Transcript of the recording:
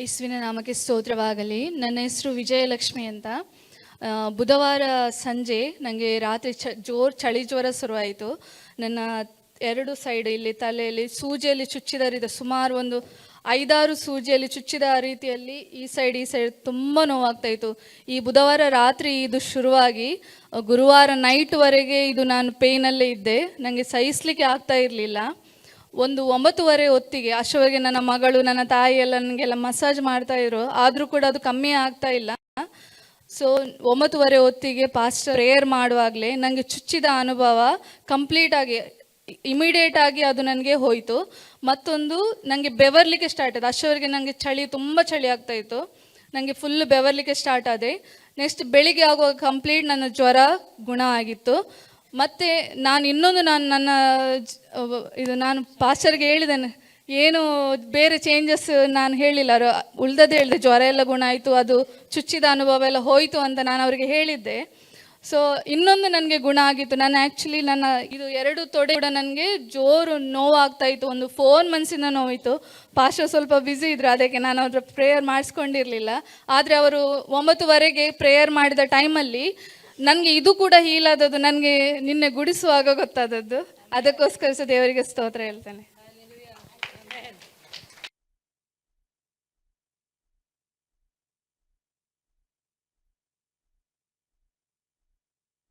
ಯೇಸುವಿನ ನಾಮಕ್ಕೆ ಸ್ತೋತ್ರವಾಗಲಿ. ನನ್ನ ಹೆಸರು ವಿಜಯಲಕ್ಷ್ಮಿ ಅಂತ. ಬುಧವಾರ ಸಂಜೆ ನನಗೆ ರಾತ್ರಿ ಜೋರು ಚಳಿ ಜ್ವರ ಶುರುವಾಯಿತು. ನನ್ನ ಎರಡು ಸೈಡ್ ಇಲ್ಲಿ ತಲೆಯಲ್ಲಿ ಸೂಜಿಯಲ್ಲಿ ಚುಚ್ಚಿದ ಸುಮಾರು ಒಂದು 5-6 ಸೂಜಿಯಲ್ಲಿ ಚುಚ್ಚಿದ ರೀತಿಯಲ್ಲಿ ಈ ಸೈಡ್ ತುಂಬ ನೋವಾಗ್ತಾಯಿತ್ತು. ಈ ಬುಧವಾರ ರಾತ್ರಿ ಇದು ಶುರುವಾಗಿ ಗುರುವಾರ ನೈಟ್ವರೆಗೆ ಇದು ನಾನು ಪೇಯ್ನಲ್ಲೇ ಇದ್ದೆ. ನನಗೆ ಸಹಿಸಲಿಕ್ಕೆ ಆಗ್ತಾ ಇರಲಿಲ್ಲ. ಒಂದು 9:30 ಹೊತ್ತಿಗೆ ಅಷ್ಟರವರೆಗೆ ನನ್ನ ಮಗಳು ನನ್ನ ತಾಯಿ ಎಲ್ಲ ನನಗೆಲ್ಲ ಮಸಾಜ್ ಮಾಡ್ತಾಯಿದ್ರು. ಆದರೂ ಕೂಡ ಅದು ಕಮ್ಮಿ ಆಗ್ತಾ ಇಲ್ಲ. ಸೊ 9:30 ಹೊತ್ತಿಗೆ ಪಾಸ್ಟರ್ ಪ್ರೇಯರ್ ಮಾಡುವಾಗಲೇ ನನಗೆ ಚುಚ್ಚಿದ ಅನುಭವ ಕಂಪ್ಲೀಟಾಗಿ ಇಮಿಡಿಯೇಟಾಗಿ ಅದು ನನಗೆ ಹೋಯಿತು. ಮತ್ತೊಂದು ನನಗೆ ಬೆವರ್ಲಿಕ್ಕೆ ಸ್ಟಾರ್ಟ್ ಆಯಿತು. ಅಷ್ಟರವರೆಗೆ ನನಗೆ ತುಂಬ ಚಳಿ ಆಗ್ತಾಯಿತ್ತು. ನನಗೆ ಫುಲ್ ಬೆವರ್ಲಿಕ್ಕೆ ಸ್ಟಾರ್ಟ್ ಆದೆ. ನೆಕ್ಸ್ಟ್ ಬೆಳಿಗ್ಗೆ ಆಗುವಾಗ ಕಂಪ್ಲೀಟ್ ನನ್ನ ಜ್ವರ ಗುಣ ಆಗಿತ್ತು. ಮತ್ತು ನಾನು ಪಾಸ್ಟರ್ಗೆ ಹೇಳಿದ್ದೇನೆ, ಏನು ಬೇರೆ ಚೇಂಜಸ್ ನಾನು ಹೇಳಿಲ್ಲ. ಉಳ್ದದ್ದು ಹೇಳಿದೆ, ಜ್ವರ ಎಲ್ಲ ಗುಣ ಆಯಿತು, ಅದು ಚುಚ್ಚಿದ ಅನುಭವ ಎಲ್ಲ ಹೋಯಿತು ಅಂತ ನಾನು ಅವರಿಗೆ ಹೇಳಿದ್ದೆ. ಸೊ ಇನ್ನೊಂದು ನನಗೆ ಗುಣ ಆಗಿತ್ತು. ನಾನು ಆ್ಯಕ್ಚುಲಿ ಇದು 2 ತೊಡೆ ಕೂಡ ನನಗೆ ಜೋರು ನೋವಾಗ್ತಾಯಿತ್ತು. ಒಂದು 4 ಮಂತ್ಸಿಂದ ನೋವಿತ್ತು. ಪಾಸ್ಟರ್ ಸ್ವಲ್ಪ ಬ್ಯುಸಿ ಇದ್ದರು, ಅದಕ್ಕೆ ನಾನು ಅವ್ರ ಪ್ರೇಯರ್ ಮಾಡಿಸ್ಕೊಂಡಿರಲಿಲ್ಲ. ಆದರೆ ಅವರು 9:30ಗೆ ಪ್ರೇಯರ್ ಮಾಡಿದ ಟೈಮಲ್ಲಿ ನನಗೆ ಇದು ಕೂಡ ಹೀಲ್ ಆದದ್ದು ನನಗೆ ನಿನ್ನೆ ಗುಡಿಸುವಾಗ ಗೊತ್ತಾದದ್ದು. ಅದಕ್ಕೋಸ್ಕರ ದೇವರಿಗೆ ಸ್ತೋತ್ರ ಹೇಳ್ತೇನೆ.